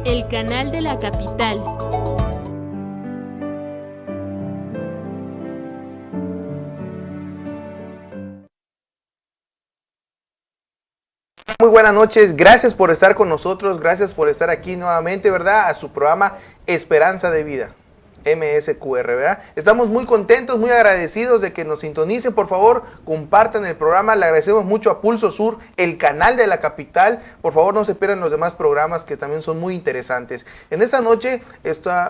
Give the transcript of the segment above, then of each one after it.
el canal de la capital. Muy buenas noches, gracias por estar con nosotros, gracias por estar aquí nuevamente, ¿verdad? A su programa Esperanza de Vida, MSQR, ¿verdad? Estamos muy contentos, muy agradecidos de que nos sintonicen, por favor, compartan el programa, le agradecemos mucho a Pulso Sur, el canal de la capital, por favor no se pierdan los demás programas que también son muy interesantes. En esta noche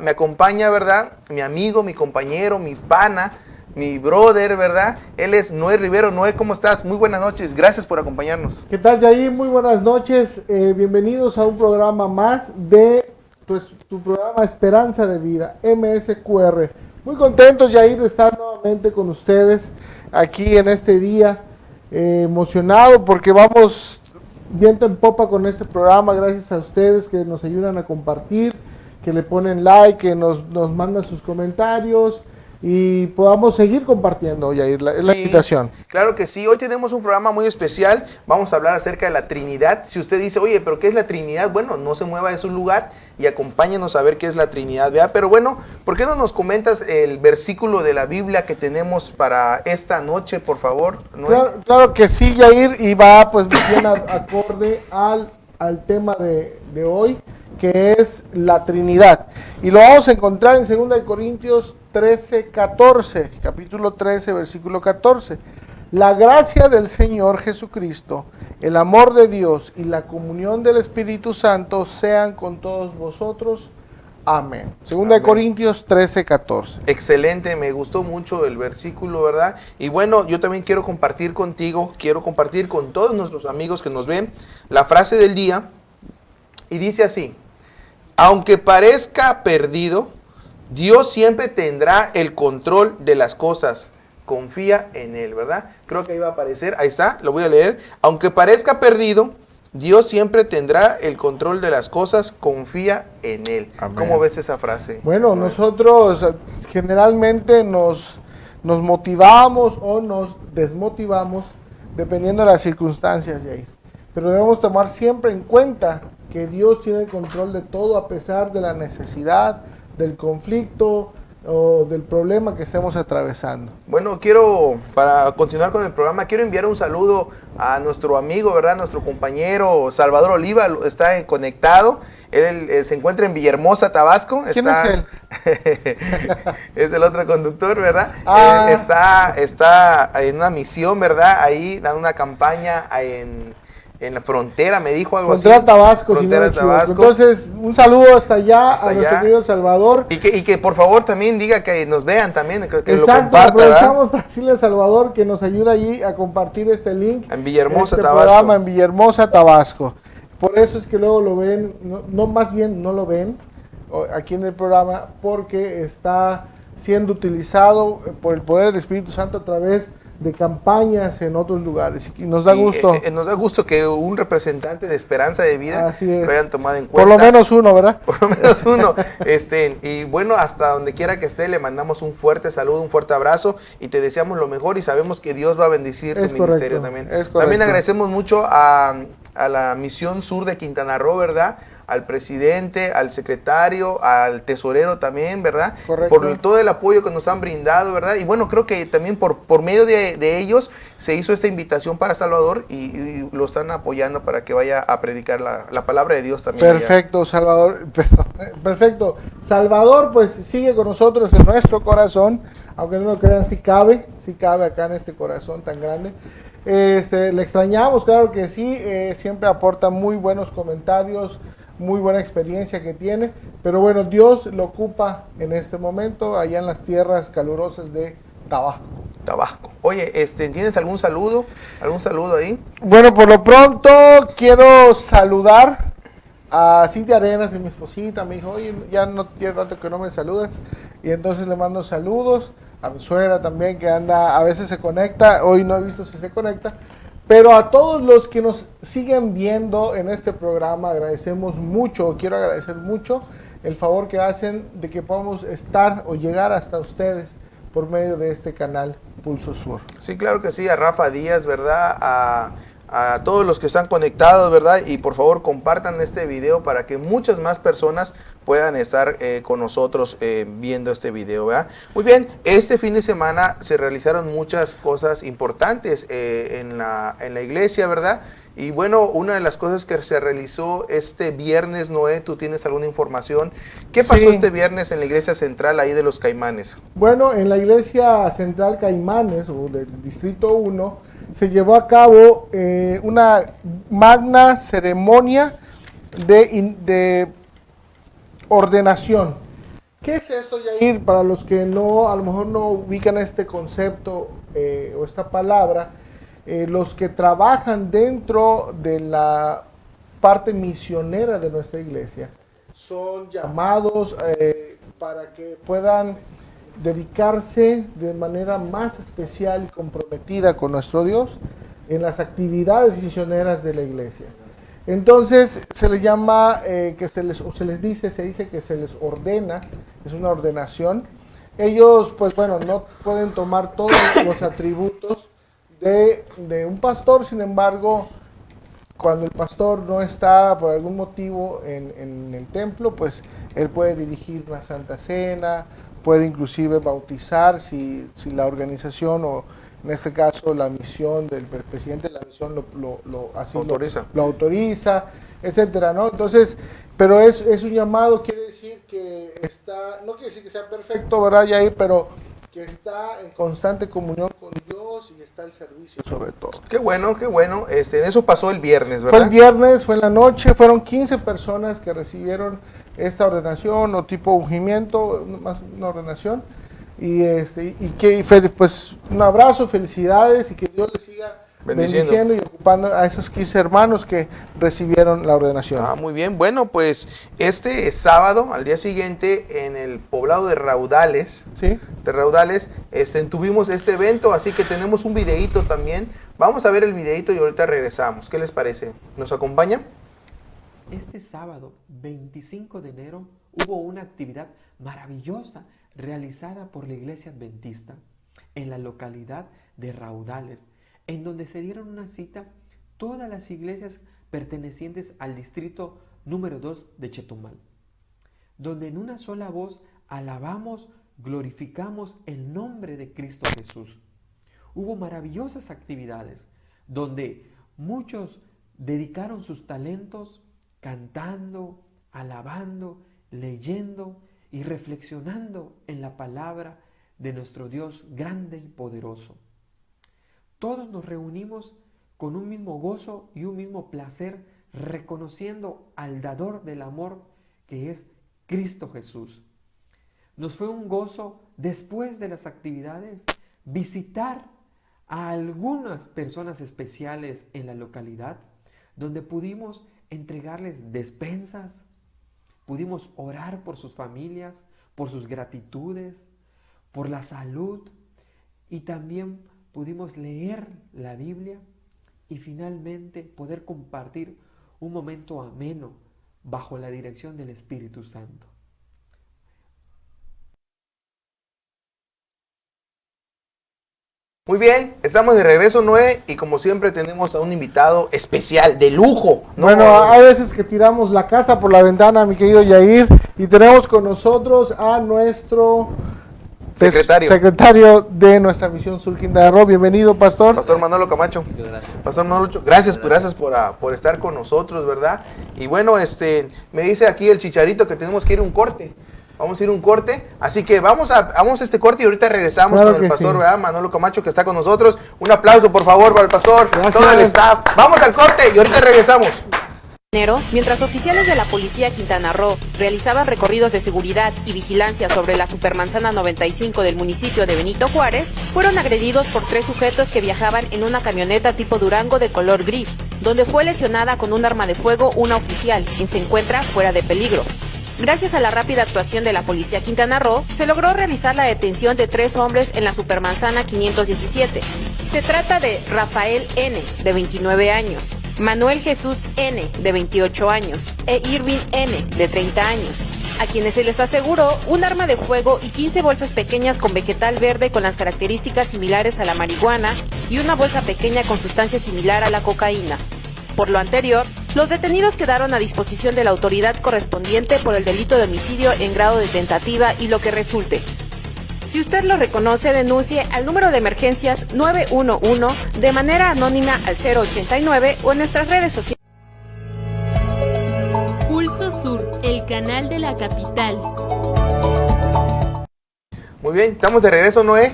me acompaña, ¿verdad? Mi amigo, mi compañero, mi pana, mi brother, ¿verdad? Él es Noé Rivero. Noé, ¿cómo estás? Muy buenas noches, gracias por acompañarnos. ¿Qué tal, Yair? Muy buenas noches, bienvenidos a un programa más de tu programa Esperanza de Vida, MSQR. Muy contentos, Yair, de estar nuevamente con ustedes aquí en este día, emocionado porque vamos viento en popa con este programa, gracias a ustedes que nos ayudan a compartir, que le ponen like, que nos mandan sus comentarios, y podamos seguir compartiendo, Yair, es la invitación. Claro que sí, hoy tenemos un programa muy especial, vamos a hablar acerca de la Trinidad. Si usted dice, oye, ¿pero qué es la Trinidad? Bueno, no se mueva de su lugar y acompáñenos a ver qué es la Trinidad, ¿verdad? Pero bueno, ¿por qué no nos comentas el versículo de la Biblia que tenemos para esta noche, por favor? Claro que sí, Yair, y va pues bien acorde al tema de hoy, que es la Trinidad. Y lo vamos a encontrar en 2 Corintios 13, 14, capítulo 13, versículo 14. La gracia del Señor Jesucristo, el amor de Dios y la comunión del Espíritu Santo sean con todos vosotros. Amén. 2 Corintios 13, 14. Excelente, me gustó mucho el versículo, ¿verdad? Y bueno, yo también quiero compartir contigo, quiero compartir con todos nuestros amigos que nos ven la frase del día. Y dice así: aunque parezca perdido, Dios siempre tendrá el control de las cosas. Confía en Él, ¿verdad? Creo que ahí va a aparecer, ahí está, lo voy a leer. Aunque parezca perdido, Dios siempre tendrá el control de las cosas, confía en Él. Amén. ¿Cómo ves esa frase? Bueno, nosotros generalmente nos motivamos o nos desmotivamos dependiendo de las circunstancias, Yair. Pero debemos tomar siempre en cuenta que Dios tiene el control de todo a pesar de la necesidad, del conflicto o del problema que estemos atravesando. Bueno, para continuar con el programa, quiero enviar un saludo a nuestro amigo, ¿verdad? Nuestro compañero Salvador Oliva, está conectado. Él se encuentra en Villahermosa, Tabasco. ¿Quién es él? Es el otro conductor, ¿verdad? Está en una misión, ¿verdad? Ahí dando una campaña en la frontera, me dijo algo Frontera así. Tabasco, Frontera si no Tabasco. Entonces, un saludo hasta allá, a nuestro querido Salvador. Y que por favor también diga que nos vean también, que exacto, lo comparta. Aprovechamos para decirle a Salvador que nos ayuda allí a compartir este link. En Villahermosa, Tabasco. Programa en Villahermosa, Tabasco. Por eso es que luego lo ven, más bien no lo ven aquí en el programa, porque está siendo utilizado por el poder del Espíritu Santo a través de campañas en otros lugares, y nos da gusto. Nos da gusto que un representante de Esperanza de Vida lo hayan tomado en cuenta. Por lo menos uno, ¿verdad? Por lo menos uno. Y bueno, hasta donde quiera que esté, le mandamos un fuerte saludo, un fuerte abrazo, y te deseamos lo mejor, y sabemos que Dios va a bendecir tu ministerio también. También agradecemos mucho a la Misión Sur de Quintana Roo, ¿verdad? Al presidente, al secretario, al tesorero también, ¿verdad? Correcto. Por todo el apoyo que nos han brindado, ¿verdad? Y bueno, creo que también por medio de ellos se hizo esta invitación para Salvador y lo están apoyando para que vaya a predicar la palabra de Dios también. Perfecto, allá. Salvador. Perfecto. Salvador, pues sigue con nosotros en nuestro corazón, aunque no lo crean, sí cabe acá en este corazón tan grande. Le extrañamos, claro que sí, siempre aporta muy buenos comentarios, muy buena experiencia que tiene, pero bueno, Dios lo ocupa en este momento allá en las tierras calurosas de Tabasco. Oye, ¿tienes algún saludo ahí? Bueno, por lo pronto quiero saludar a Cintia Arenas, mi esposita. Me dijo, oye, ya no tiene rato que no me saludas, y entonces le mando saludos a mi suegra también, que a veces se conecta, hoy no he visto si se conecta. Pero a todos los que nos siguen viendo en este programa, quiero agradecer mucho el favor que hacen de que podamos estar o llegar hasta ustedes por medio de este canal Pulso Sur. Sí, claro que sí, a Rafa Díaz, ¿verdad? a todos los que están conectados, ¿verdad? Y por favor compartan este video para que muchas más personas puedan estar con nosotros viendo este video, ¿verdad? Muy bien, este fin de semana se realizaron muchas cosas importantes en la iglesia, ¿verdad? Y bueno, una de las cosas que se realizó este viernes, Noé, ¿tú tienes alguna información? ¿Qué pasó este viernes en la iglesia central ahí de los Caimanes? Bueno, en la iglesia central Caimanes, o del Distrito 1, se llevó a cabo una magna ceremonia de ordenación. ¿Qué es esto, Yair? Para los que no, a lo mejor no ubican este concepto o esta palabra, los que trabajan dentro de la parte misionera de nuestra iglesia son llamados para que puedan dedicarse de manera más especial y comprometida con nuestro Dios en las actividades misioneras de la iglesia. Entonces se les llama, se dice que se les ordena, es una ordenación. Ellos, pues bueno, no pueden tomar todos los atributos de un pastor, sin embargo, cuando el pastor no está por algún motivo en el templo, pues él puede dirigir una santa cena, puede inclusive bautizar si la organización o en este caso la misión del presidente de la misión lo autoriza, etcétera, ¿no? Entonces, pero es un llamado, quiere decir que no quiere decir que sea perfecto, ¿verdad, Yair? Pero que está en constante comunión con Dios y está al servicio sobre todo. Qué bueno, qué bueno. Eso pasó el viernes, ¿verdad? Fue el viernes, fue en la noche, fueron 15 personas que recibieron esta ordenación o tipo ungimiento, más una ordenación. Pues un abrazo, felicidades y que Dios les siga bendiciendo y ocupando a esos 15 hermanos que recibieron la ordenación. Muy bien. Bueno, pues este sábado, al día siguiente, en el poblado de Raudales, ¿sí? Tuvimos este evento, así que tenemos un videíto también. Vamos a ver el videíto y ahorita regresamos. ¿Qué les parece? ¿Nos acompaña? Este sábado, 25 de enero, hubo una actividad maravillosa realizada por la Iglesia Adventista en la localidad de Raudales, en donde se dieron una cita todas las iglesias pertenecientes al distrito número 2 de Chetumal, donde en una sola voz alabamos, glorificamos el nombre de Cristo Jesús. Hubo maravillosas actividades donde muchos dedicaron sus talentos cantando, alabando, leyendo y reflexionando en la palabra de nuestro Dios grande y poderoso. Todos nos reunimos con un mismo gozo y un mismo placer, reconociendo al dador del amor que es Cristo Jesús. Nos fue un gozo, después de las actividades, visitar a algunas personas especiales en la localidad, donde pudimos entregarles despensas, pudimos orar por sus familias, por sus gratitudes, por la salud, y también pudimos leer la Biblia y finalmente poder compartir un momento ameno bajo la dirección del Espíritu Santo. Muy bien, estamos de regreso, Noé, y como siempre tenemos a un invitado especial, de lujo, ¿no? Bueno, hay veces que tiramos la casa por la ventana, mi querido Yair, y tenemos con nosotros a nuestro secretario de nuestra misión Sur Quintana Roo. Bienvenido, pastor. Pastor Manolo Camacho. Muchas gracias. Pastor Manolo, gracias por estar con nosotros, ¿verdad? Y bueno, me dice aquí el Chicharito que tenemos que ir a un corte. Vamos a ir a un corte, así que vamos a este corte y ahorita regresamos con el pastor, ¿verdad? Manolo Camacho, que está con nosotros. Un aplauso, por favor, para el pastor, todo el staff. Vamos al corte y ahorita regresamos. Mientras oficiales de la Policía Quintana Roo realizaban recorridos de seguridad y vigilancia sobre la Supermanzana 95 del municipio de Benito Juárez, fueron agredidos por 3 sujetos que viajaban en una camioneta tipo Durango de color gris, donde fue lesionada con un arma de fuego una oficial, quien se encuentra fuera de peligro. Gracias a la rápida actuación de la Policía Quintana Roo, se logró realizar la detención de 3 hombres en la Supermanzana 517. Se trata de Rafael N., de 29 años, Manuel Jesús N., de 28 años, e Irving N., de 30 años, a quienes se les aseguró un arma de fuego y 15 bolsas pequeñas con vegetal verde con las características similares a la marihuana y una bolsa pequeña con sustancia similar a la cocaína. Por lo anterior, los detenidos quedaron a disposición de la autoridad correspondiente por el delito de homicidio en grado de tentativa y lo que resulte. Si usted lo reconoce, denuncie al número de emergencias 911 de manera anónima al 089 o en nuestras redes sociales. Pulso Sur, el canal de la capital. Muy bien, estamos de regreso, Noé.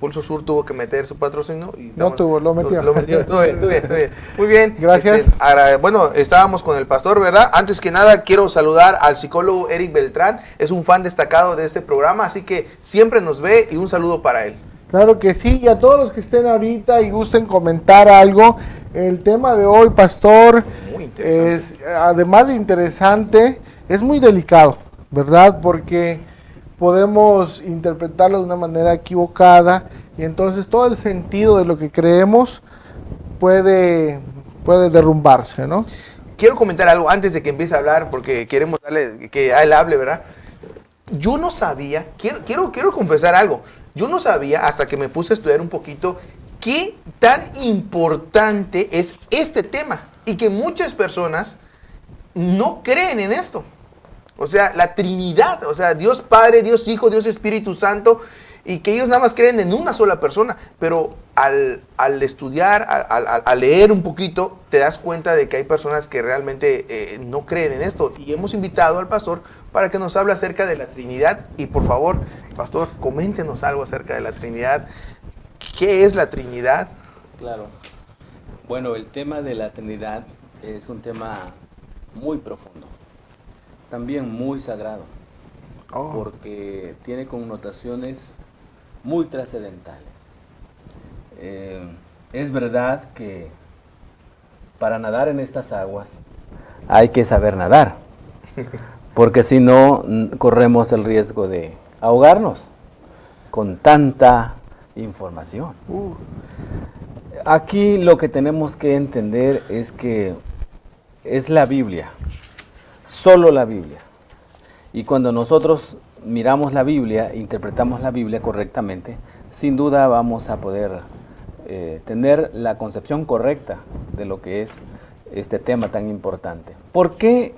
Pulso Sur tuvo que meter su patrocinio. Y lo metió. Lo metió, todo bien. Muy bien. Gracias. Estábamos con el pastor, ¿verdad? Antes que nada, quiero saludar al psicólogo Eric Beltrán. Es un fan destacado de este programa, así que siempre nos ve y un saludo para él. Claro que sí, y a todos los que estén ahorita y gusten comentar algo, el tema de hoy, pastor, Muy interesante. es, además de interesante, es muy delicado, ¿verdad? Porque podemos interpretarlo de una manera equivocada y entonces todo el sentido de lo que creemos puede derrumbarse, ¿no? Quiero comentar algo antes de que empiece a hablar, porque queremos darle que a él hable, ¿verdad? Yo no sabía, quiero confesar algo. Yo no sabía, hasta que me puse a estudiar un poquito, qué tan importante es este tema y que muchas personas no creen en esto. O sea, la Trinidad, o sea, Dios Padre, Dios Hijo, Dios Espíritu Santo, y que ellos nada más creen en una sola persona. Pero al estudiar, al leer un poquito, te das cuenta de que hay personas que realmente no creen en esto. Y hemos invitado al pastor para que nos hable acerca de la Trinidad. Y por favor, pastor, coméntenos algo acerca de la Trinidad. ¿Qué es la Trinidad? Claro. Bueno, el tema de la Trinidad es un tema muy profundo, también muy sagrado, porque tiene connotaciones muy trascendentales. Es verdad que para nadar en estas aguas hay que saber nadar, porque si no corremos el riesgo de ahogarnos con tanta información. Aquí lo que tenemos que entender es que es la Biblia, solo la Biblia. Y cuando nosotros miramos la Biblia, interpretamos la Biblia correctamente, sin duda vamos a poder tener la concepción correcta de lo que es este tema tan importante. ¿Por qué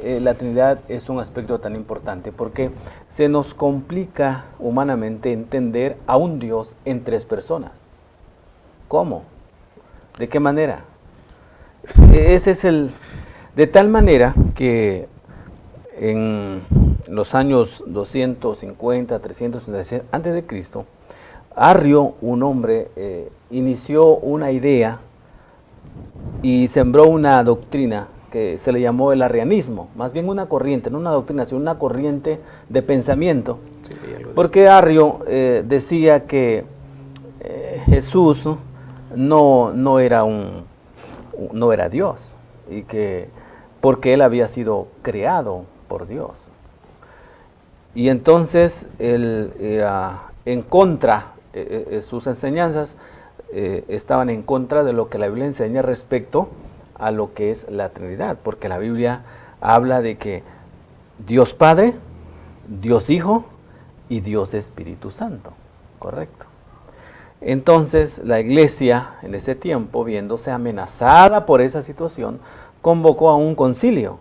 la Trinidad es un aspecto tan importante? Porque se nos complica humanamente entender a un Dios en tres personas. ¿Cómo? ¿De qué manera? Ese es de tal manera que en los años 250, 366 antes de Cristo, Arrio, un hombre, inició una idea y sembró una doctrina que se le llamó el arrianismo, más bien una corriente, no una doctrina, sino una corriente de pensamiento, Sí, porque Arrio decía que Jesús no era Dios, y que porque él había sido creado por Dios. Y entonces él era en contra, sus enseñanzas estaban en contra de lo que la Biblia enseña respecto a lo que es la Trinidad, porque la Biblia habla de que Dios Padre, Dios Hijo y Dios Espíritu Santo, ¿correcto? Entonces la iglesia en ese tiempo, viéndose amenazada por esa situación, convocó a un concilio,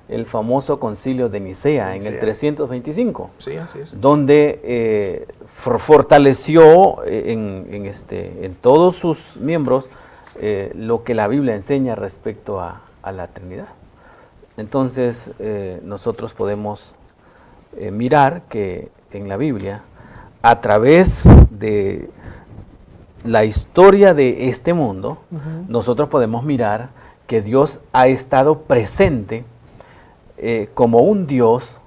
el famoso concilio de Nicea, en el 325, Sí, así es. donde fortaleció en todos sus miembros lo que la Biblia enseña respecto a la Trinidad. Entonces nosotros podemos mirar que en la Biblia, a través de la historia de este mundo, nosotros podemos mirar que Dios ha estado presente como un Dios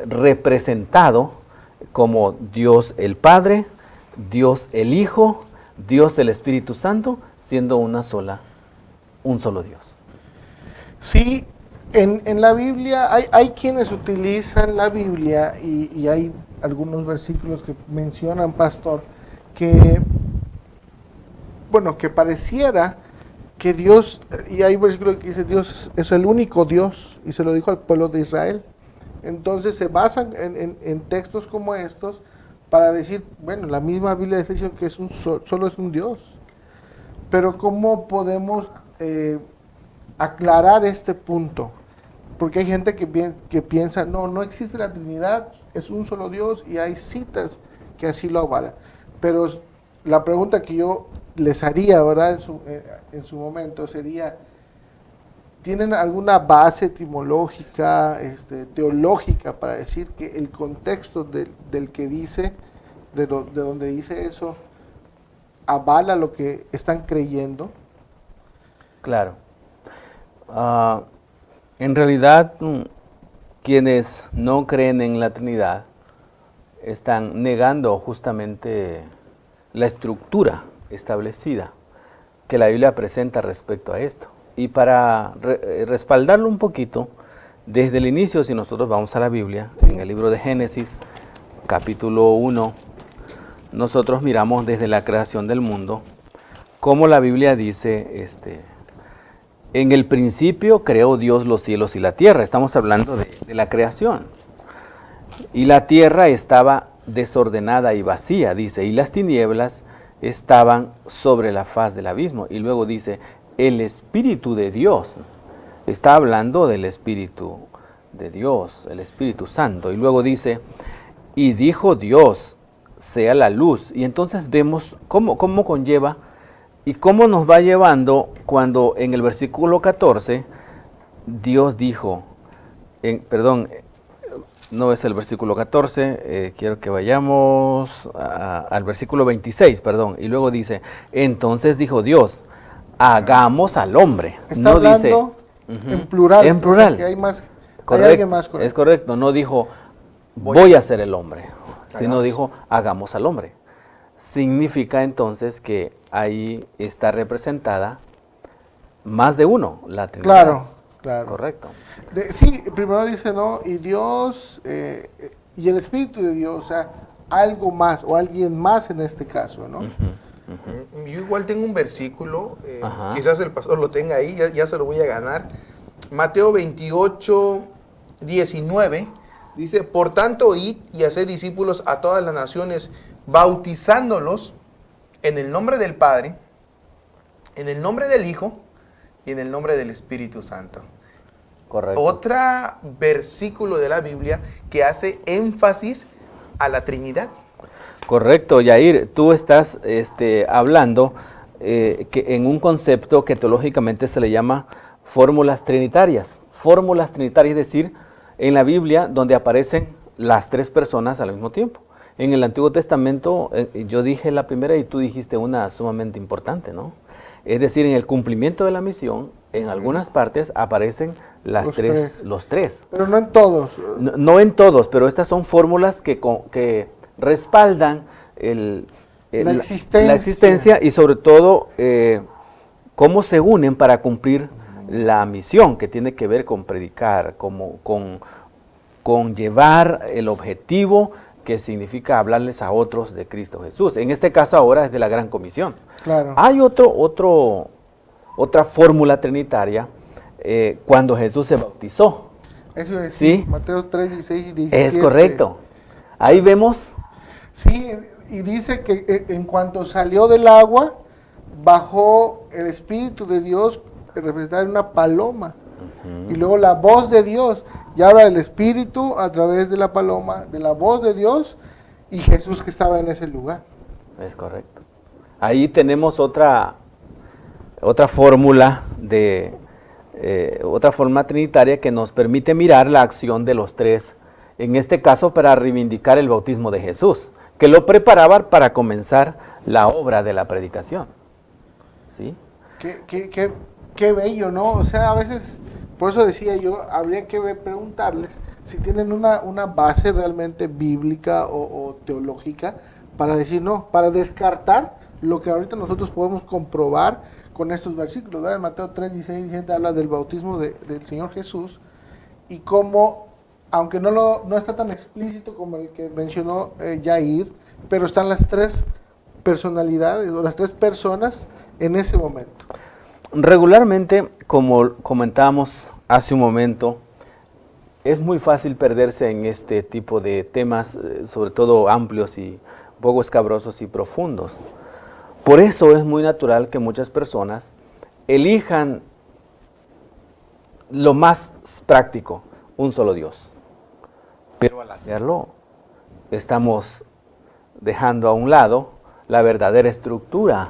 representado como Dios el Padre, Dios el Hijo, Dios el Espíritu Santo, siendo un solo Dios. Sí, en la Biblia hay quienes utilizan la Biblia y hay algunos versículos que mencionan, pastor, que pareciera que Dios, y hay un versículo que dice Dios es el único Dios, y se lo dijo al pueblo de Israel. Entonces se basan en textos como estos para decir, bueno, la misma Biblia dice que es solo es un Dios. Pero ¿cómo podemos aclarar este punto? Porque hay gente que piensa, no existe la Trinidad, es un solo Dios, y hay citas que así lo avalan. Pero la pregunta que yo les haría, ¿verdad? En su momento sería, ¿tienen alguna base etimológica, teológica para decir que el contexto del que dice, de donde dice eso, avala lo que están creyendo? Claro. En realidad, quienes no creen en la Trinidad están negando justamente la estructura establecida que la Biblia presenta respecto a esto. Y para respaldarlo un poquito, desde el inicio, si nosotros vamos a la Biblia, en el libro de Génesis, capítulo 1, nosotros miramos desde la creación del mundo, como la Biblia dice, en el principio creó Dios los cielos y la tierra. Estamos hablando de la creación. Y la tierra estaba desordenada y vacía, dice, y las tinieblas estaban sobre la faz del abismo. Y luego dice, el Espíritu de Dios. Está hablando del Espíritu de Dios, el Espíritu Santo. Y luego dice, y dijo Dios, sea la luz. Y entonces vemos cómo conlleva y cómo nos va llevando cuando en el versículo 14 Dios dijo, no es el versículo 14, quiero que vayamos al versículo 26, y luego dice, entonces dijo Dios, hagamos al hombre. Está no hablando dice, en plural. En plural. O sea, que hay más, correcto, hay alguien más con él. es correcto, no dijo, voy a ser el hombre, sino dijo, hagamos al hombre. Significa entonces que ahí está representada más de uno, la Trinidad. Claro. Correcto. Sí, primero dice, ¿no? Y Dios, y el Espíritu de Dios, o sea, algo más, o alguien más en este caso, ¿no? Yo igual tengo un versículo, Ajá. quizás el pastor lo tenga ahí, ya se lo voy a ganar. Mateo 28, 19, dice, por tanto, id y haced discípulos a todas las naciones, bautizándolos en el nombre del Padre, en el nombre del Hijo y en el nombre del Espíritu Santo. Correcto. Otro versículo de la Biblia que hace énfasis a la Trinidad. Correcto, Yair, tú estás hablando que en un concepto que teológicamente se le llama fórmulas trinitarias. Fórmulas trinitarias, es decir, en la Biblia donde aparecen las tres personas al mismo tiempo. En el Antiguo Testamento, yo dije la primera y tú dijiste una sumamente importante, ¿no? Es decir, en el cumplimiento de la misión, en algunas partes aparecen los tres. Pero no en todos. No en todos, pero estas son fórmulas que respaldan la existencia y sobre todo cómo se unen para cumplir la misión que tiene que ver con predicar, con llevar el objetivo que significa hablarles a otros de Cristo Jesús. En este caso ahora es de la Gran Comisión. Claro. Hay otra fórmula trinitaria cuando Jesús se bautizó. Eso es, ¿Sí? Mateo 3, 16 y 17. Es correcto. Ahí vemos. Sí, y dice que en cuanto salió del agua, bajó el Espíritu de Dios, representada en una paloma. Y luego la voz de Dios, y ahora el Espíritu a través de la paloma, de la voz de Dios, y Jesús que estaba en ese lugar. Es correcto. Ahí tenemos otra fórmula otra forma trinitaria que nos permite mirar la acción de los tres, en este caso para reivindicar el bautismo de Jesús, que lo preparaba para comenzar la obra de la predicación. ¿Sí? Qué bello, ¿no? O sea, a veces, por eso decía yo, habría que preguntarles si tienen una base realmente bíblica o teológica para decir, no, para descartar lo que ahorita nosotros podemos comprobar con estos versículos, ¿verdad? En Mateo 3, 16 y 17 habla del bautismo del Señor Jesús y cómo, aunque no está tan explícito como el que mencionó Yair, pero están las tres personalidades o las tres personas en ese momento. Regularmente, como comentábamos hace un momento, es muy fácil perderse en este tipo de temas, sobre todo amplios y un poco escabrosos y profundos. Por eso es muy natural que muchas personas elijan lo más práctico, un solo Dios. Pero al hacerlo, estamos dejando a un lado la verdadera estructura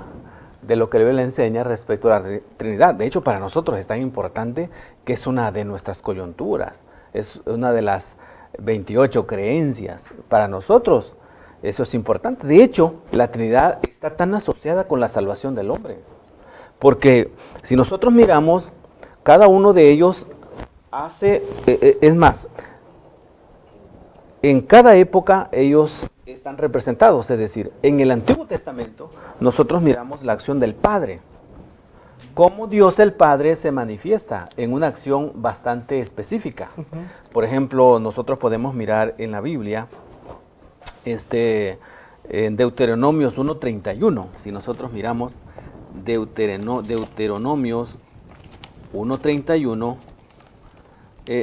de lo que la Biblia enseña respecto a la Trinidad. De hecho, para nosotros es tan importante que es una de nuestras coyunturas, es una de las 28 creencias. Para nosotros eso es importante. De hecho, la Trinidad está tan asociada con la salvación del hombre. Porque si nosotros miramos, cada uno de ellos hace, es más, en cada época ellos están representados, es decir, en el Antiguo Testamento nosotros miramos la acción del Padre. Cómo Dios el Padre se manifiesta en una acción bastante específica. Por ejemplo, nosotros podemos mirar en la Biblia, en Deuteronomios 1:31, si nosotros miramos Deuteronomios 1:31,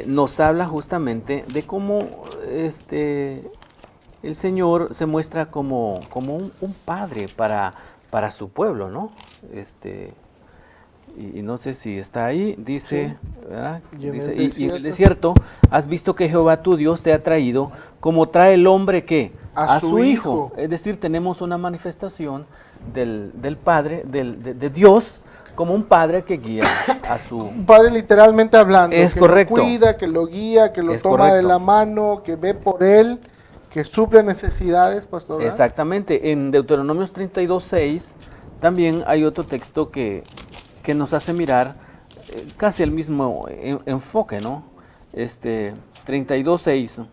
nos habla justamente de cómo el Señor se muestra como un padre para su pueblo, ¿no? Y no sé si está ahí, dice, sí. ¿Verdad? Dice, y en el desierto has visto que Jehová tu Dios te ha traído, como trae el hombre que a su hijo. Es decir, tenemos una manifestación del Padre, de Dios, como un padre que guía a su... Un padre literalmente hablando, es que correcto. Lo cuida, que lo guía, que lo Es toma correcto. de la mano, que ve por él, que suple necesidades, pastor. ¿Verdad? Exactamente. En Deuteronomios 32:6 también hay otro texto que nos hace mirar casi el mismo enfoque, ¿no? 32:6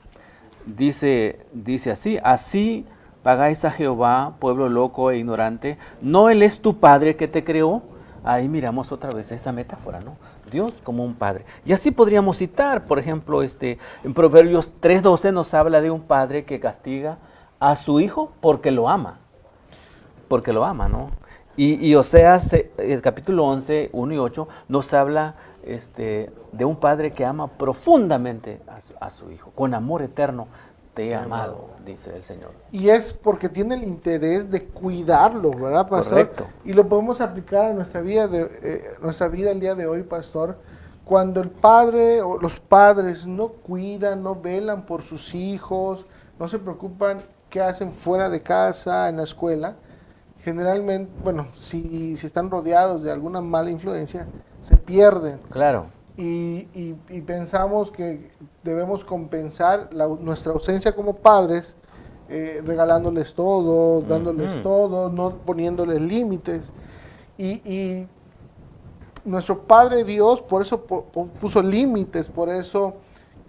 dice así pagáis a Jehová, pueblo loco e ignorante, ¿no él es tu padre que te creó? Ahí miramos otra vez esa metáfora, ¿no? Dios como un padre. Y así podríamos citar, por ejemplo, en Proverbios 3:12 nos habla de un padre que castiga a su hijo porque lo ama. Porque lo ama, ¿no? Y Oseas, el capítulo 11, 1 y 8, nos habla de un padre que ama profundamente a su hijo. Con amor eterno te he amado, dice el Señor. Y es porque tiene el interés de cuidarlo, ¿verdad, pastor? Correcto. Y lo podemos aplicar a nuestra vida, el día de hoy, pastor. Cuando el padre o los padres no cuidan, no velan por sus hijos, no se preocupan qué hacen fuera de casa, en la escuela, generalmente, bueno, si están rodeados de alguna mala influencia, se pierden. Claro. Y pensamos que debemos compensar nuestra ausencia como padres, regalándoles todo, dándoles todo, no poniéndoles límites. Y nuestro Padre Dios por eso puso límites, por eso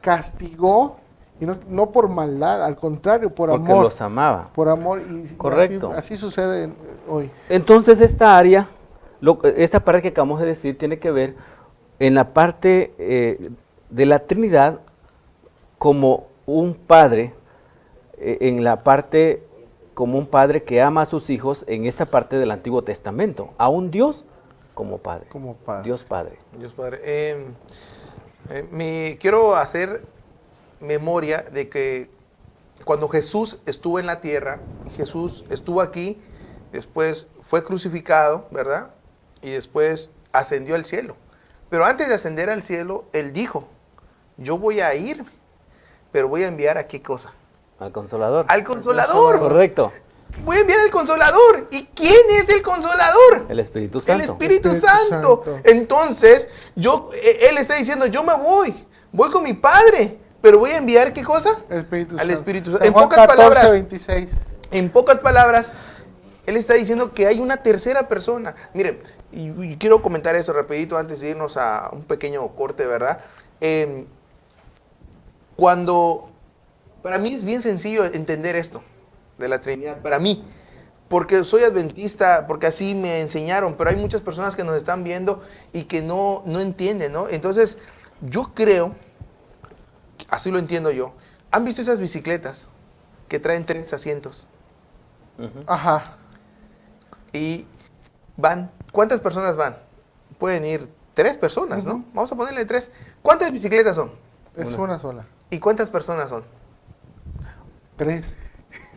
castigó, y no por maldad, al contrario, por amor. Porque los amaba. Por amor, Correcto. Y así sucede hoy. Entonces esta parte que acabamos de decir tiene que ver en la parte de la Trinidad como un padre, en la parte como un padre que ama a sus hijos en esta parte del Antiguo Testamento, a un Dios como padre. Como padre. Dios Padre. Dios Padre. Quiero hacer memoria de que cuando Jesús estuvo en la tierra, Jesús estuvo aquí, después fue crucificado, ¿verdad? Y después ascendió al cielo. Pero antes de ascender al cielo, Él dijo, yo voy a ir, pero voy a enviar a qué cosa. Al Consolador. Al Consolador. Correcto. Voy a enviar al Consolador. ¿Y quién es el Consolador? El Espíritu Santo. El Espíritu Santo. Entonces, Él está diciendo, yo me voy con mi Padre, pero voy a enviar ¿qué cosa? Al Espíritu Santo. En pocas palabras, 26. en pocas palabras, Él está diciendo que hay una tercera persona. Miren, y quiero comentar eso rapidito antes de irnos a un pequeño corte, ¿verdad? Para mí es bien sencillo entender esto de la Trinidad, para mí, porque soy adventista, porque así me enseñaron, pero hay muchas personas que nos están viendo y que no entienden, ¿no? Entonces, yo creo, así lo entiendo yo, ¿han visto esas bicicletas que traen 3 asientos? Ajá. Y van, ¿cuántas personas van? pueden ir 3 personas, ¿no? Ujú. Vamos a ponerle 3. ¿Cuántas bicicletas son? Es una sola. ¿Y cuántas personas son? 3.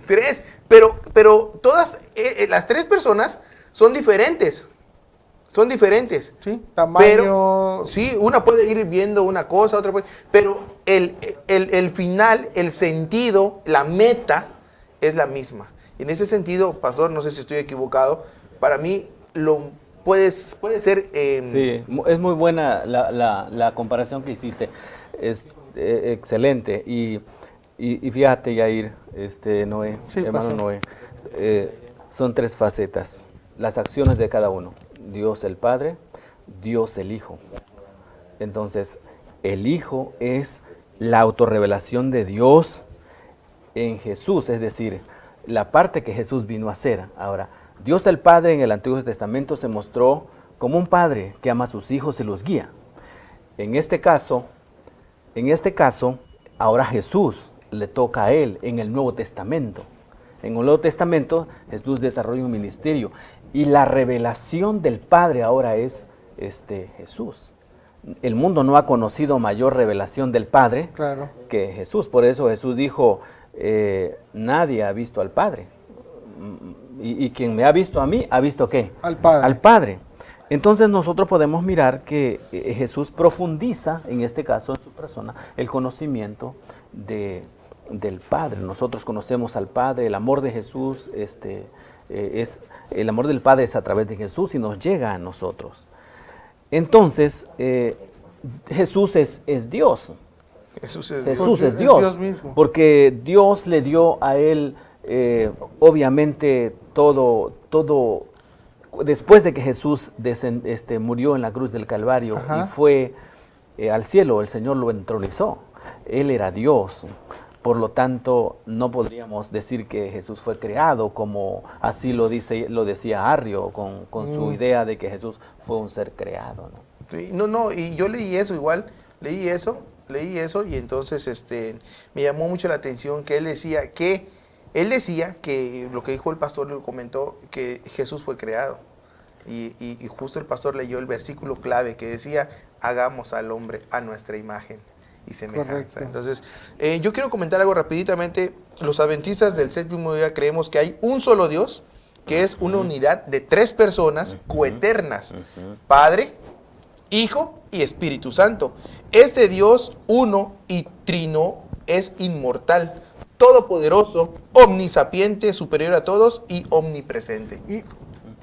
3. Pero todas, las 3 personas son diferentes. Son diferentes. Sí, tamaño. Pero, sí, una puede ir viendo una cosa, otra puede. Pero el final, el sentido, la meta es la misma. En ese sentido, pastor, no sé si estoy equivocado, para mí puede ser. Sí, es muy buena la comparación que hiciste. Es excelente. Y fíjate, Yair, Noé, Sí, hermano pastor. Noé, son 3 facetas. Las acciones de cada uno. Dios el Padre, Dios el Hijo. Entonces, el Hijo es la autorrevelación de Dios en Jesús, es decir, la parte que Jesús vino a hacer. Ahora, Dios el Padre en el Antiguo Testamento se mostró como un padre que ama a sus hijos y los guía. En este caso, ahora Jesús le toca a él en el Nuevo Testamento. En el Nuevo Testamento Jesús desarrolla un ministerio y la revelación del Padre ahora es Jesús. El mundo no ha conocido mayor revelación del Padre Claro. que Jesús. Por eso Jesús dijo, nadie ha visto al Padre. Y quien me ha visto a mí, ¿ha visto qué? Al Padre. Al Padre. Entonces nosotros podemos mirar que Jesús profundiza, en este caso en su persona, el conocimiento del Padre. Nosotros conocemos al Padre, el amor de Jesús, el amor del Padre es a través de Jesús y nos llega a nosotros. Entonces, Jesús es Dios. Jesús es Jesús Dios. es Dios, Es Dios mismo. porque Dios le dio a él, obviamente, todo, después de que Jesús murió en la cruz del Calvario Ajá. y fue al cielo, el Señor lo entronizó. Él era Dios. Por lo tanto, no podríamos decir que Jesús fue creado como así lo decía Arrio con su idea de que Jesús fue un ser creado, ¿no? Sí, no, y yo leí eso igual, leí eso y entonces me llamó mucho la atención que él decía que lo que dijo el pastor, lo comentó, que Jesús fue creado. Y justo el pastor leyó el versículo clave que decía, hagamos al hombre a nuestra imagen y semejanza. Correcto. Entonces, yo quiero comentar algo rapiditamente. Los adventistas del séptimo día creemos que hay un solo Dios, que es una unidad de 3 personas coeternas, Padre, Hijo y Espíritu Santo. Este Dios uno y trino es inmortal, todopoderoso, omnisapiente, superior a todos y omnipresente. Y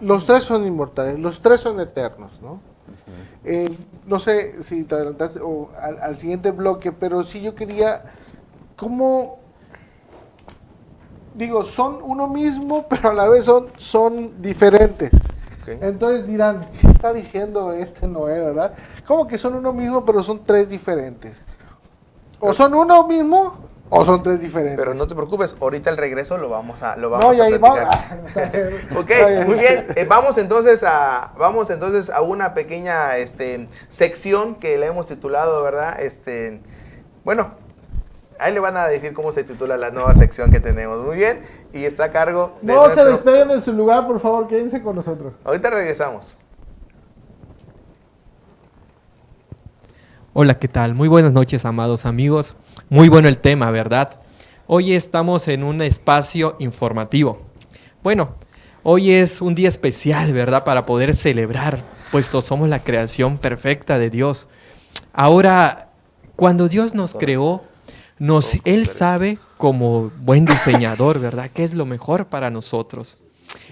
los 3 son inmortales, los 3 son eternos, ¿no? No sé si te adelantaste o al siguiente bloque, pero sí yo quería, ¿cómo? Digo, son uno mismo, pero a la vez son diferentes. Okay. Entonces dirán, ¿qué está diciendo Noé, verdad? ¿Cómo que son uno mismo, pero son 3 diferentes? O son uno mismo, o son 3 diferentes. Pero no te preocupes, ahorita al regreso lo vamos a ya platicar. Ok, Está bien. muy bien. Vamos entonces a una pequeña sección que le hemos titulado, ¿verdad? Bueno, ahí le van a decir cómo se titula la nueva sección que tenemos. Muy bien, y está a cargo de No se despeguen de su lugar, por favor, quédense con nosotros. Ahorita regresamos. Hola, ¿qué tal? Muy buenas noches, amados amigos. Muy bueno el tema, ¿verdad? Hoy estamos en un espacio informativo. Bueno, hoy es un día especial, ¿verdad? Para poder celebrar, puesto somos la creación perfecta de Dios. Ahora, cuando Dios nos creó, Él sabe como buen diseñador, ¿verdad? ¿Qué es lo mejor para nosotros?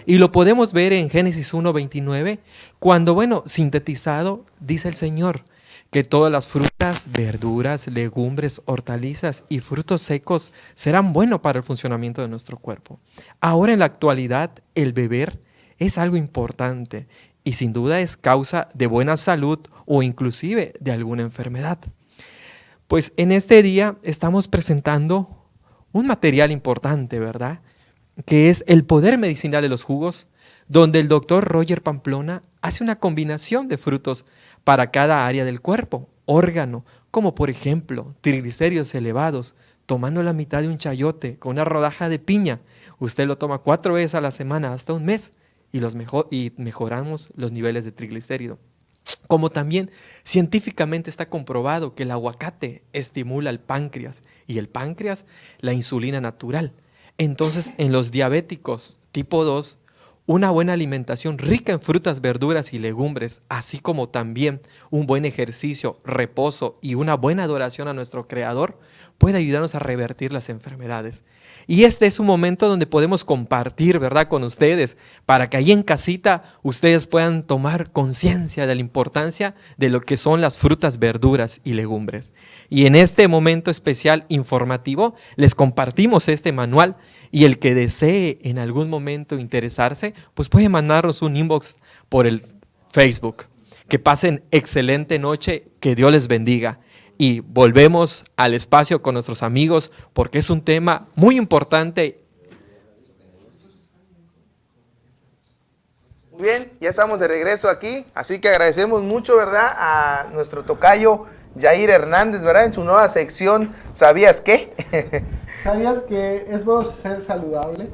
Y lo podemos ver en Génesis 1:29, cuando, sintetizado, dice el Señor, que todas las frutas, verduras, legumbres, hortalizas y frutos secos serán buenos para el funcionamiento de nuestro cuerpo. Ahora en la actualidad, el beber es algo importante y sin duda es causa de buena salud o inclusive de alguna enfermedad. Pues en este día estamos presentando un material importante, ¿verdad? Que es el poder medicinal de los jugos, donde el doctor Roger Pamplona hace una combinación de frutos para cada área del cuerpo, órgano, como por ejemplo triglicéridos elevados, tomando la mitad de un chayote con una rodaja de piña. Usted lo toma 4 veces a la semana hasta un mes y mejoramos los niveles de triglicérido. Como también científicamente está comprobado que el aguacate estimula el páncreas y el páncreas la insulina natural. Entonces, en los diabéticos tipo 2, una buena alimentación rica en frutas, verduras y legumbres, así como también un buen ejercicio, reposo y una buena adoración a nuestro Creador, puede ayudarnos a revertir las enfermedades. Y este es un momento donde podemos compartir, ¿verdad?, con ustedes, para que ahí en casita ustedes puedan tomar conciencia de la importancia de lo que son las frutas, verduras y legumbres. Y en este momento especial informativo les compartimos este manual, y el que desee en algún momento interesarse, pues puede mandarnos un inbox por el Facebook. Que pasen excelente noche, que Dios les bendiga. Y volvemos al espacio con nuestros amigos porque es un tema muy importante. Muy bien, ya estamos de regreso aquí, así que agradecemos mucho, ¿verdad?, a nuestro tocayo Yair Hernández, ¿verdad?, en su nueva sección ¿Sabías qué? ¿Sabías que es bueno ser saludable?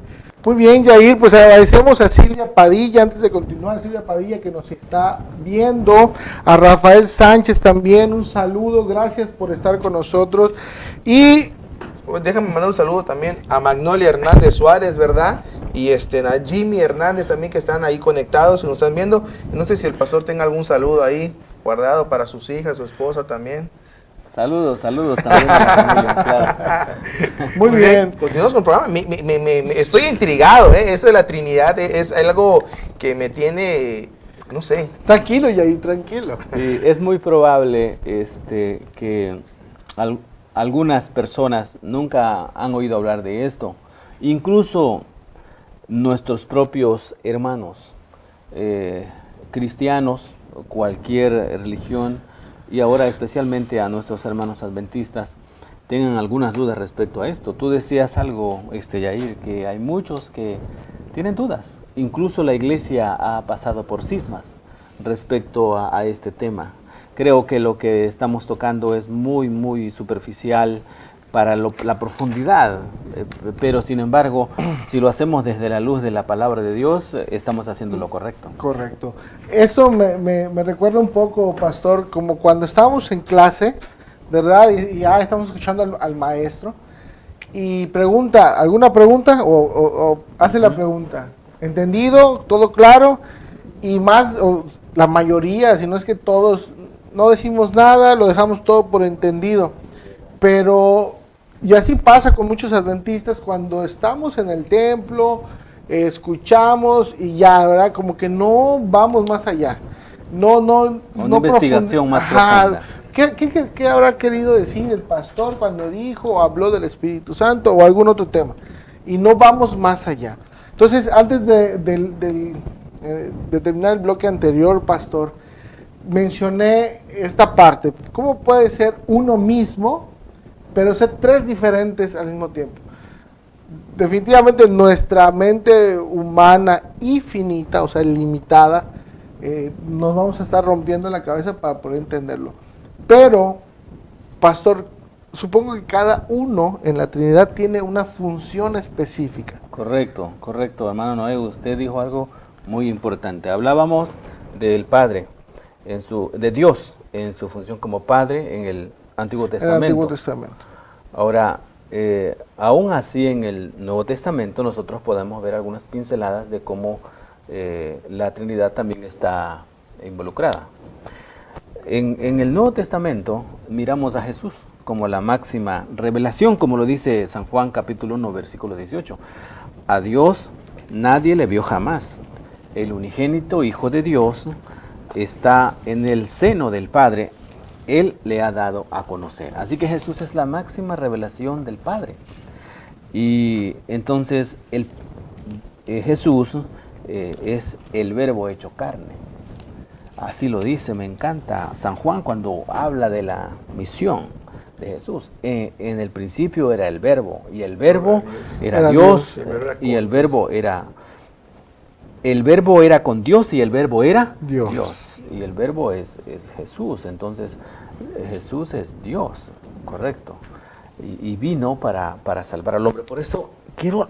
Muy bien, Yair, pues agradecemos a Silvia Padilla, antes de continuar, Silvia Padilla que nos está viendo, a Rafael Sánchez también, un saludo, gracias por estar con nosotros. Y déjame mandar un saludo también a Magnolia Hernández Suárez, ¿verdad? Y a Jimmy Hernández también, que están ahí conectados, que nos están viendo. No sé si el pastor tenga algún saludo ahí guardado para sus hijas, su esposa también. Saludos también a la familia, claro. Muy bien. Continuamos con el programa. Estoy intrigado, eso de la Trinidad es algo que me tiene, no sé. Tranquilo, Yair, tranquilo. Sí, es muy probable que algunas personas nunca han oído hablar de esto. Incluso nuestros propios hermanos cristianos, cualquier religión, y ahora especialmente a nuestros hermanos adventistas, tengan algunas dudas respecto a esto. Tú decías algo, Yair, que hay muchos que tienen dudas. Incluso la iglesia ha pasado por cismas respecto a este tema. Creo que lo que estamos tocando es muy, muy superficial para la profundidad, pero sin embargo, si lo hacemos desde la luz de la palabra de Dios, estamos haciendo lo correcto. Correcto. Esto me recuerda un poco, pastor, como cuando estábamos en clase, ¿verdad? Y ya estamos escuchando al maestro y pregunta, ¿alguna pregunta? O hace la pregunta. ¿Entendido? ¿Todo claro? Y más, la mayoría, si no es que todos, no decimos nada, lo dejamos todo por entendido. Pero, y así pasa con muchos adventistas cuando estamos en el templo, escuchamos y ya, ¿verdad? Como que no vamos más allá. No investigación más profunda. ¿Qué habrá querido decir el pastor cuando dijo o habló del Espíritu Santo o algún otro tema? Y no vamos más allá. Entonces, antes de terminar el bloque anterior, pastor, mencioné esta parte. ¿Cómo puede ser uno mismo, pero ser tres diferentes al mismo tiempo? Definitivamente nuestra mente humana y finita, o sea, limitada, nos vamos a estar rompiendo la cabeza para poder entenderlo. Pero, pastor, supongo que cada uno en la Trinidad tiene una función específica. Correcto, hermano Noé, usted dijo algo muy importante. Hablábamos del Padre, de Dios en su función como Padre en el Antiguo Testamento. El Antiguo Testamento. Ahora, aún así en el Nuevo Testamento nosotros podemos ver algunas pinceladas de cómo la Trinidad también está involucrada. En el Nuevo Testamento miramos a Jesús como la máxima revelación, como lo dice San Juan capítulo 1, versículo 18. A Dios nadie le vio jamás. El unigénito Hijo de Dios está en el seno del Padre. Él le ha dado a conocer. Así que Jesús es la máxima revelación del Padre. Y entonces Jesús es el Verbo hecho carne. Así lo dice, me encanta San Juan cuando habla de la misión de Jesús. En el principio era el Verbo, y el Verbo era Dios, y el Verbo era con Dios, y el Verbo era Dios. Y el Verbo es Jesús. Entonces Jesús es Dios, correcto, y vino para salvar al hombre. Por eso quiero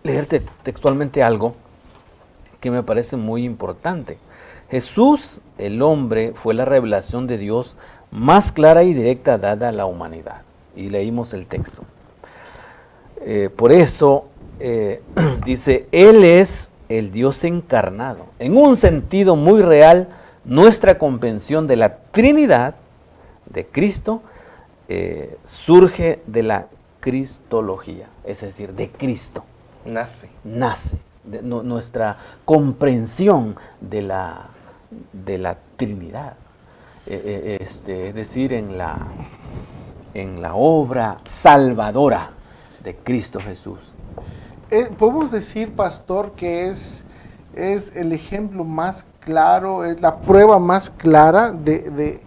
leerte textualmente algo que me parece muy importante. Jesús, el hombre, fue la revelación de Dios más clara y directa dada a la humanidad. Y leímos el texto. Por eso dice, Él es el Dios encarnado. En un sentido muy real, nuestra comprensión de la Trinidad de Cristo surge de la cristología, es decir, de Cristo. Nace. Nuestra comprensión de la Trinidad. Es decir, en la obra salvadora de Cristo Jesús. Podemos decir, pastor, que es el ejemplo más claro, es la prueba más clara de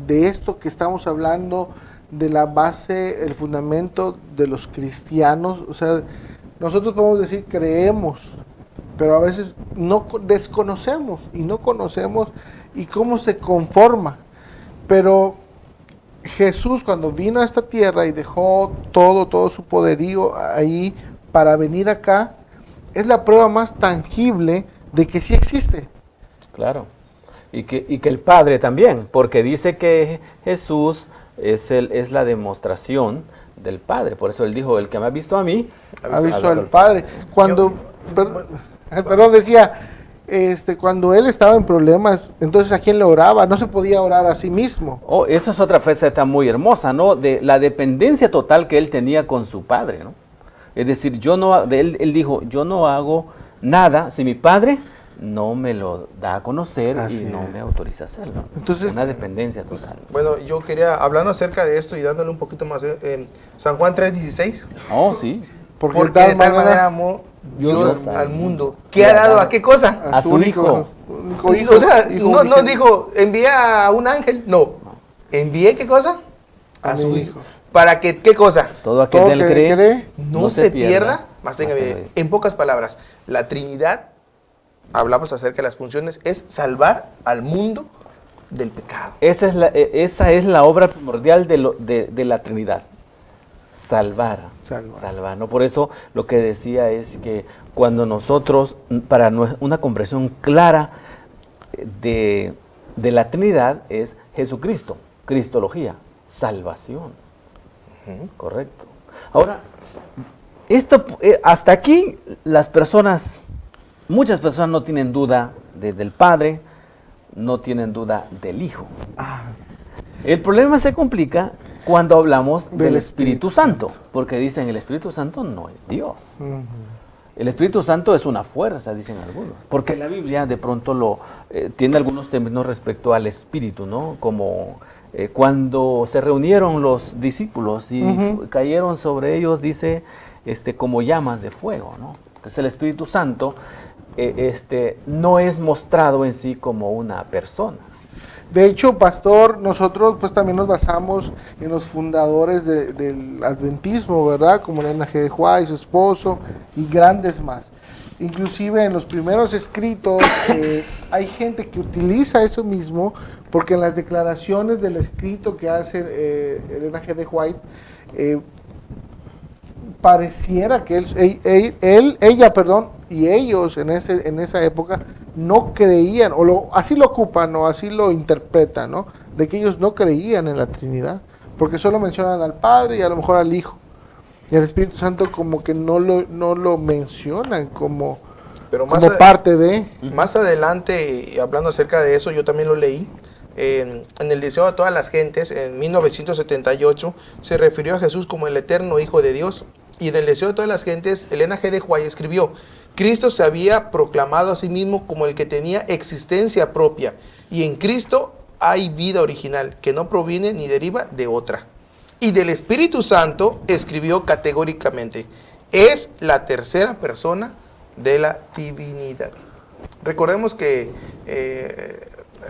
esto que estamos hablando, de la base, el fundamento de los cristianos. O sea, nosotros podemos decir creemos, pero a veces desconocemos y cómo se conforma. Pero Jesús, cuando vino a esta tierra y dejó todo su poderío ahí para venir acá, es la prueba más tangible de que sí existe. Claro. Y que el Padre también, porque dice que Jesús es la demostración del Padre. Por eso Él dijo, el que me ha visto a mí, ha visto al Padre. Cuando, perdón, decía, cuando Él estaba en problemas, entonces ¿a quién le oraba? No se podía orar a sí mismo. Oh, eso es otra faceta muy hermosa, ¿no? De la dependencia total que Él tenía con su Padre, ¿no? Es decir, Él dijo, yo no hago nada si mi Padre no me lo da a conocer y no me autoriza a hacerlo. Entonces, una dependencia total. Bueno, yo quería, hablando acerca de esto y dándole un poquito más, San Juan 3:16. Oh, sí. Porque de tal manera amó Dios al mundo. ¿Qué ha dado a qué cosa? A su Hijo. O sea, no dijo, envía a un ángel. No. ¿Envié qué cosa? A su Hijo. ¿Para que qué cosa? Todo aquel que él cree no se pierda, más tenga vida. En pocas palabras, la Trinidad, hablamos acerca de las funciones, es salvar al mundo del pecado. Esa es la obra primordial de la Trinidad. Salvar. ¿No? Por eso lo que decía es que cuando nosotros, para una comprensión clara de la Trinidad, es Jesucristo, cristología, salvación. Correcto. Ahora, hasta aquí muchas personas no tienen duda del Padre, no tienen duda del Hijo. El problema se complica cuando hablamos del Espíritu Santo, porque dicen el Espíritu Santo no es Dios. El Espíritu Santo es una fuerza, dicen algunos, porque la Biblia de pronto tiene algunos términos respecto al Espíritu, ¿no? Como cuando se reunieron los discípulos y cayeron sobre ellos, dice, como llamas de fuego, ¿no? Entonces el Espíritu Santo no es mostrado en sí como una persona. De hecho, pastor, nosotros pues también nos basamos en los fundadores del adventismo, ¿verdad? Como Elena G. de White, su esposo, y grandes más. Inclusive en los primeros escritos hay gente que utiliza eso mismo, porque en las declaraciones del escrito que hace Elena G. de White, pareciera que ella, y ellos en esa época no creían, así lo ocupan o así lo interpretan, ¿no? De que ellos no creían en la Trinidad, porque solo mencionan al Padre y a lo mejor al Hijo. Y al Espíritu Santo como que no lo mencionan como parte de... Más adelante, hablando acerca de eso, yo también lo leí. En el Deseo de todas las gentes, en 1978, se refirió a Jesús como el eterno Hijo de Dios. Y en el Deseo de todas las gentes, Elena G. de White escribió: Cristo se había proclamado a sí mismo como el que tenía existencia propia, y en Cristo hay vida original, que no proviene ni deriva de otra. Y del Espíritu Santo escribió categóricamente: es la tercera persona de la divinidad. Recordemos que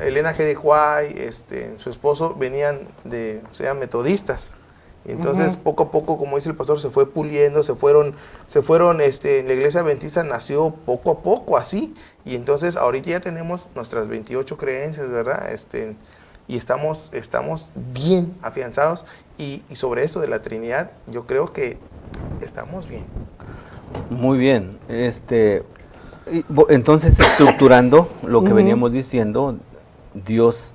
Elena G. de White, su esposo, sean metodistas. Y entonces poco a poco, como dice el pastor, se fue puliendo, se fueron en la iglesia adventista nació poco a poco así. Y entonces ahorita ya tenemos nuestras 28 creencias, ¿verdad? Y estamos bien afianzados. Y sobre esto de la Trinidad, yo creo que estamos bien. Muy bien. Entonces, estructurando lo que veníamos diciendo, Dios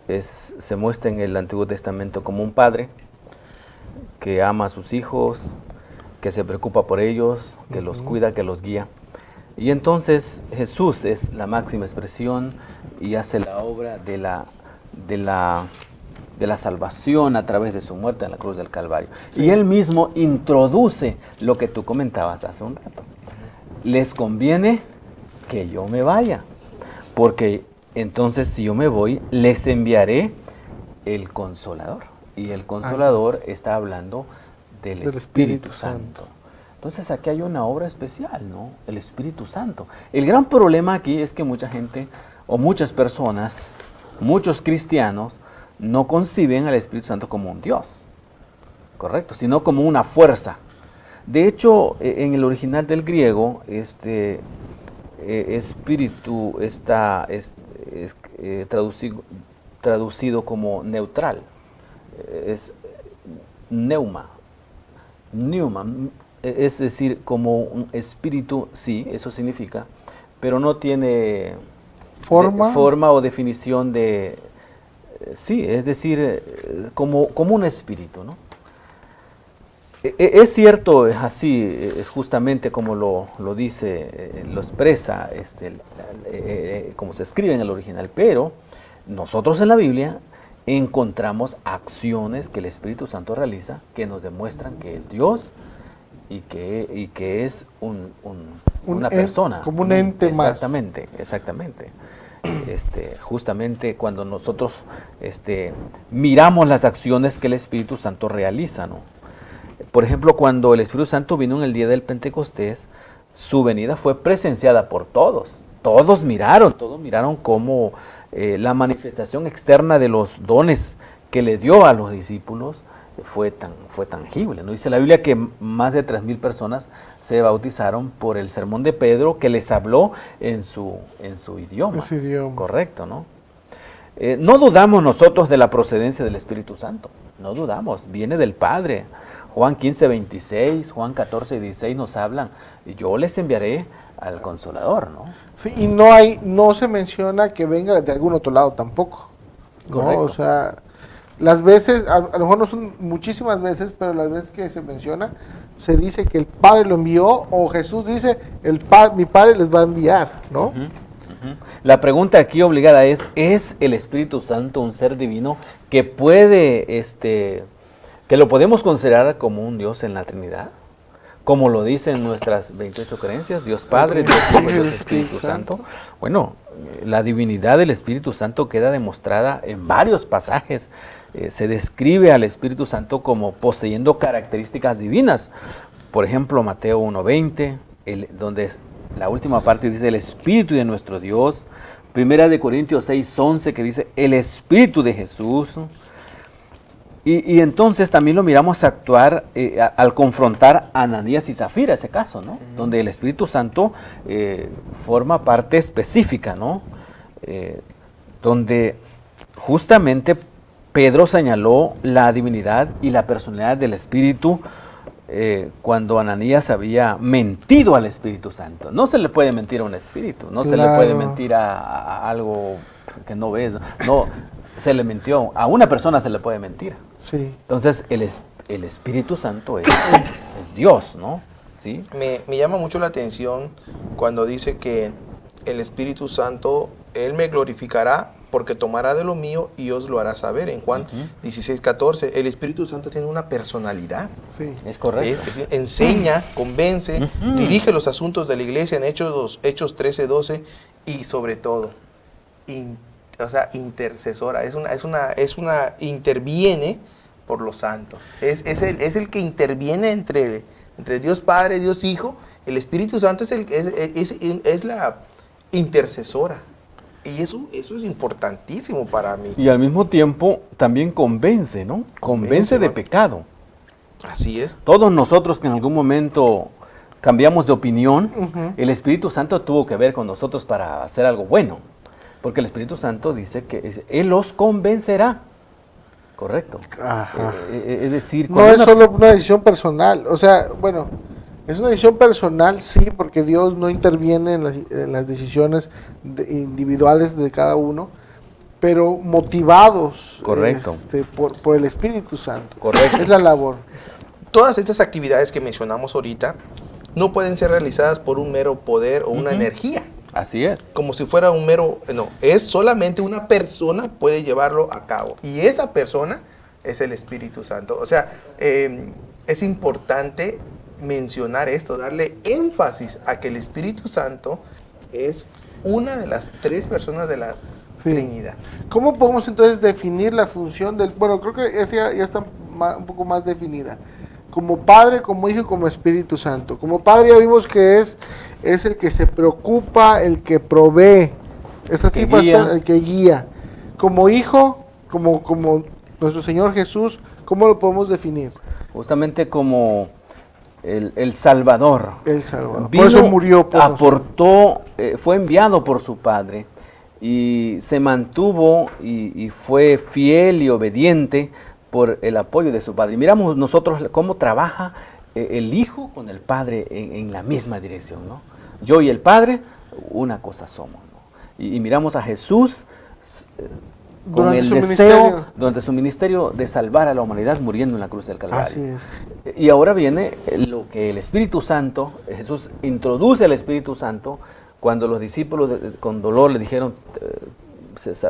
se muestra en el Antiguo Testamento como un padre que ama a sus hijos, que se preocupa por ellos, que los cuida, que los guía. Y entonces Jesús es la máxima expresión y hace la obra de la salvación a través de su muerte en la cruz del Calvario. Sí. Y Él mismo introduce lo que tú comentabas hace un rato. Les conviene que yo me vaya, porque entonces si yo me voy, les enviaré el Consolador. Y el Consolador está hablando del Espíritu Santo. Entonces aquí hay una obra especial, ¿no? El Espíritu Santo. El gran problema aquí es que mucha gente, o muchas personas, muchos cristianos, no conciben al Espíritu Santo como un Dios, correcto, sino como una fuerza. De hecho, en el original del griego, espíritu está traducido como neutral. Es neuma, es decir, como un espíritu, sí, eso significa, pero no tiene forma o definición de, sí, es decir, como un espíritu, ¿no? Es cierto, es así, es justamente como lo dice, lo expresa, como se escribe en el original, pero nosotros en la Biblia encontramos acciones que el Espíritu Santo realiza que nos demuestran que es Dios y que es una persona. Como un ente más. Exactamente. Justamente cuando nosotros miramos las acciones que el Espíritu Santo realiza, ¿no? Por ejemplo, cuando el Espíritu Santo vino en el día del Pentecostés, su venida fue presenciada por todos. Todos miraron cómo la manifestación externa de los dones que le dio a los discípulos fue tangible, ¿no? Dice la Biblia que más de 3,000 personas se bautizaron por el sermón de Pedro, que les habló en su idioma. Correcto, ¿no? No dudamos nosotros de la procedencia del Espíritu Santo, no dudamos, viene del Padre. Juan 15:26, Juan 14:16 nos hablan, y yo les enviaré al Consolador, ¿no? Sí, y no se menciona que venga de algún otro lado tampoco, ¿no? Correcto. O sea, las veces, a lo mejor no son muchísimas veces, pero las veces que se menciona, se dice que el Padre lo envió, o Jesús dice, mi Padre les va a enviar, ¿no? La pregunta aquí obligada ¿es el Espíritu Santo un ser divino que puede, que lo podemos considerar como un Dios en la Trinidad? Como lo dicen nuestras 28 creencias, Dios Padre, Dios Hijo y Dios Espíritu Santo. Bueno, la divinidad del Espíritu Santo queda demostrada en varios pasajes. Se describe al Espíritu Santo como poseyendo características divinas. Por ejemplo, Mateo 1:20, donde la última parte dice el Espíritu de nuestro Dios. Primera de Corintios 6:11, que dice el Espíritu de Jesús. Y entonces también lo miramos actuar al confrontar a Ananías y Zafira, ese caso, ¿no? Donde el Espíritu Santo forma parte específica, ¿no? Donde justamente Pedro señaló la divinidad y la personalidad del Espíritu cuando Ananías había mentido al Espíritu Santo. No se le puede mentir a un espíritu, no se le puede mentir a algo que no ves, no. Se le mintió, a una persona se le puede mentir. Sí. Entonces el Espíritu Santo es Dios, ¿no? ¿Sí? Me llama mucho la atención cuando dice que el Espíritu Santo, Él me glorificará porque tomará de lo mío y os lo hará saber. En Juan 16:14, el Espíritu Santo tiene una personalidad. Sí. Es correcto. Enseña, convence, dirige los asuntos de la iglesia en Hechos 13:12 y sobre todo, intercesora, interviene por los santos. Es el que interviene entre Dios Padre, Dios Hijo. El Espíritu Santo es la intercesora. Y eso es importantísimo para mí. Y al mismo tiempo también convence, ¿no? Convence de pecado. Así es. Todos nosotros que en algún momento cambiamos de opinión, el Espíritu Santo tuvo que ver con nosotros para hacer algo bueno. Porque el Espíritu Santo dice que Él los convencerá. Correcto. Ajá. Es decir, no es solo una decisión personal. O sea, bueno, Es una decisión personal, sí, porque Dios no interviene en las decisiones individuales de cada uno, pero motivados Correcto. Por el Espíritu Santo. Correcto. Es la labor. Todas estas actividades que mencionamos ahorita no pueden ser realizadas por un mero poder o una energía. Así es. Como si fuera un mero... No, es solamente una persona puede llevarlo a cabo. Y esa persona es el Espíritu Santo. O sea, es importante mencionar esto, darle énfasis a que el Espíritu Santo es una de las 3 personas de la Trinidad. ¿Cómo podemos entonces definir la función del... Bueno, creo que esa ya está un poco más definida. Como Padre, como Hijo y como Espíritu Santo. Como Padre ya vimos que es el que se preocupa, el que provee. Es así, pastor, el que guía. Como Hijo, como nuestro Señor Jesús, ¿cómo lo podemos definir? Justamente como el Salvador. El Salvador. Vino, por eso murió por aportó, fue enviado por su Padre y se mantuvo y fue fiel y obediente por el apoyo de su Padre. Y miramos nosotros cómo trabaja el Hijo con el Padre en la misma dirección, ¿no? Yo y el Padre, una cosa somos, ¿no? Y miramos a Jesús con durante el su deseo, ministerio. durante su ministerio, de salvar a la humanidad muriendo en la cruz del Calvario. Así es. Y ahora viene lo que el Espíritu Santo, Jesús introduce al Espíritu Santo cuando los discípulos con dolor le dijeron,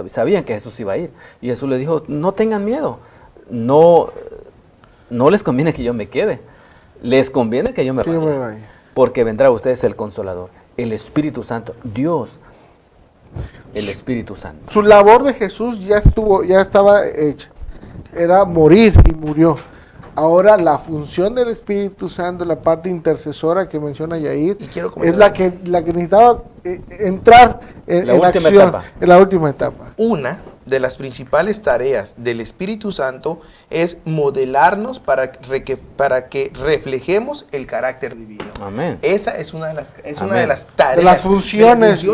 sabían que Jesús iba a ir. Y Jesús le dijo, no tengan miedo, no les conviene que yo me quede, les conviene que yo me vaya, porque vendrá a ustedes el Consolador, el Espíritu Santo, Dios, el Espíritu Santo. Su labor de Jesús ya estaba hecha. Era morir y murió. Ahora la función del Espíritu Santo, la parte intercesora que menciona Yair, es la que necesitaba entrar en acción en la última etapa. Una de las principales tareas del Espíritu Santo es modelarnos para que reflejemos el carácter divino. Amén. Esa es una de las tareas. De las funciones.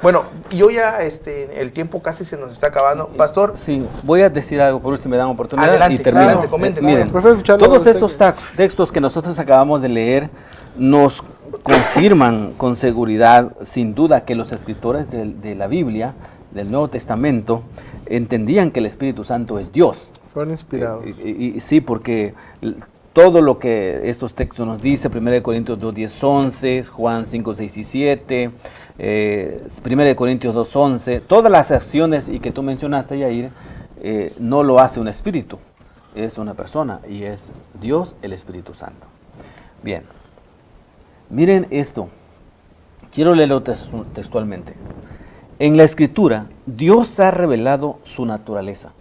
Bueno, yo ya el tiempo casi se nos está acabando. Pastor. Sí, voy a decir algo por último, me dan oportunidad. Adelante, y termino. adelante, comente. Miren, todos estos textos que nosotros acabamos de leer nos confirman con seguridad, sin duda, que los escritores de la Biblia, del Nuevo Testamento, entendían que el Espíritu Santo es Dios. Fueron inspirados. Y sí, porque todo lo que estos textos nos dice, 1 Corintios 2, 10, 11, Juan 5, 6 y 7, 1 Corintios 2, 11, todas las acciones y que tú mencionaste, Yair, no lo hace un espíritu, es una persona y es Dios, el Espíritu Santo. Bien, miren esto, quiero leerlo textualmente. En la Escritura, Dios ha revelado su naturaleza,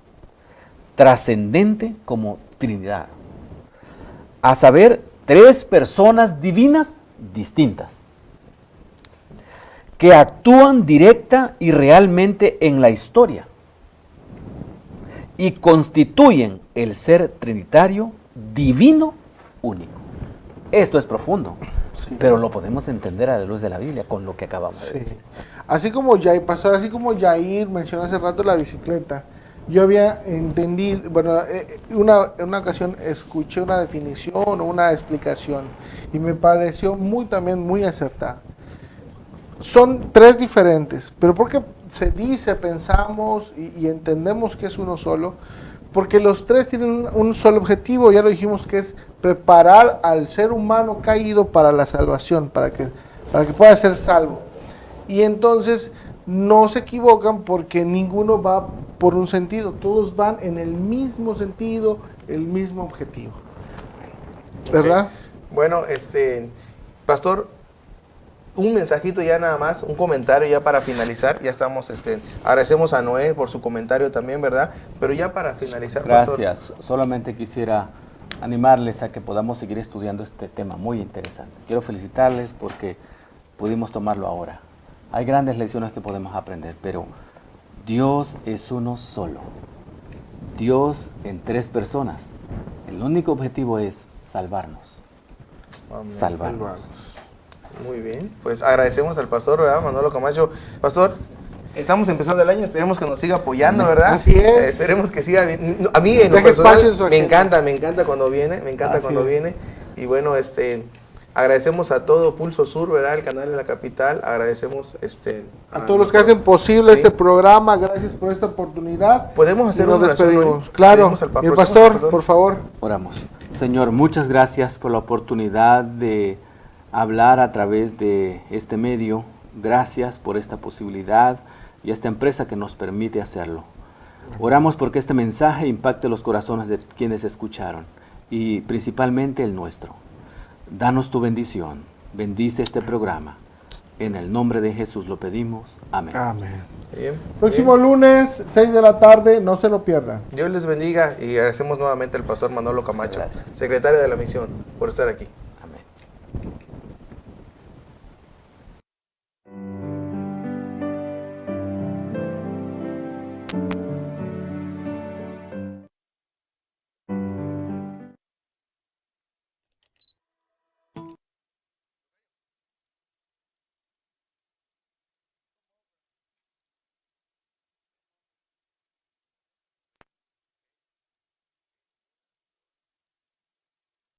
trascendente como Trinidad, a saber, 3 personas divinas distintas, que actúan directa y realmente en la historia y constituyen el ser trinitario divino único. Esto es profundo, pero lo podemos entender a la luz de la Biblia con lo que acabamos de decir. Así como Yair mencionó hace rato la bicicleta, yo había entendido, bueno, en una ocasión escuché una definición o una explicación y me pareció también muy acertada. Son 3 diferentes, pero porque se dice, pensamos y entendemos que es uno solo, porque los 3 tienen un solo objetivo, ya lo dijimos, que es preparar al ser humano caído para la salvación, para que pueda ser salvo. Y entonces no se equivocan porque ninguno va por un sentido, todos van en el mismo sentido, el mismo objetivo. ¿Verdad? Okay. Bueno, pastor, un mensajito ya nada más, un comentario ya para finalizar. Ya estamos, agradecemos a Noé por su comentario también, ¿verdad? Pero ya para finalizar, gracias. Pastor. Solamente quisiera animarles a que podamos seguir estudiando este tema muy interesante. Quiero felicitarles porque pudimos tomarlo ahora. Hay grandes lecciones que podemos aprender, pero Dios es uno solo. Dios en 3 personas. El único objetivo es salvarnos. Amén. Salvarnos. Muy bien, pues agradecemos al pastor, ¿verdad? Manolo Camacho. Pastor, estamos empezando el año, esperemos que nos siga apoyando, ¿verdad? Así es. Esperemos que siga bien. A mí en lo personal me encanta cuando viene, Y bueno, Agradecemos a todo Pulso Sur, ¿verdad? El canal de la capital. Agradecemos a todos los que hacen posible este programa. Gracias por esta oportunidad. Podemos hacer una una oración despedimos. hoy. Claro. Pedimos al Y el pastor, pastor, por favor. Oramos. Señor, muchas gracias por la oportunidad de hablar a través de este medio. Gracias por esta posibilidad y esta empresa que nos permite hacerlo. Oramos porque este mensaje impacte los corazones de quienes escucharon y principalmente el nuestro. Danos tu bendición. Bendice este programa. En el nombre de Jesús lo pedimos. Amén. Amén. Bien, Próximo lunes, 6 de la tarde, no se lo pierdan. Dios les bendiga y agradecemos nuevamente al pastor Manolo Camacho, secretario de la misión, por estar aquí.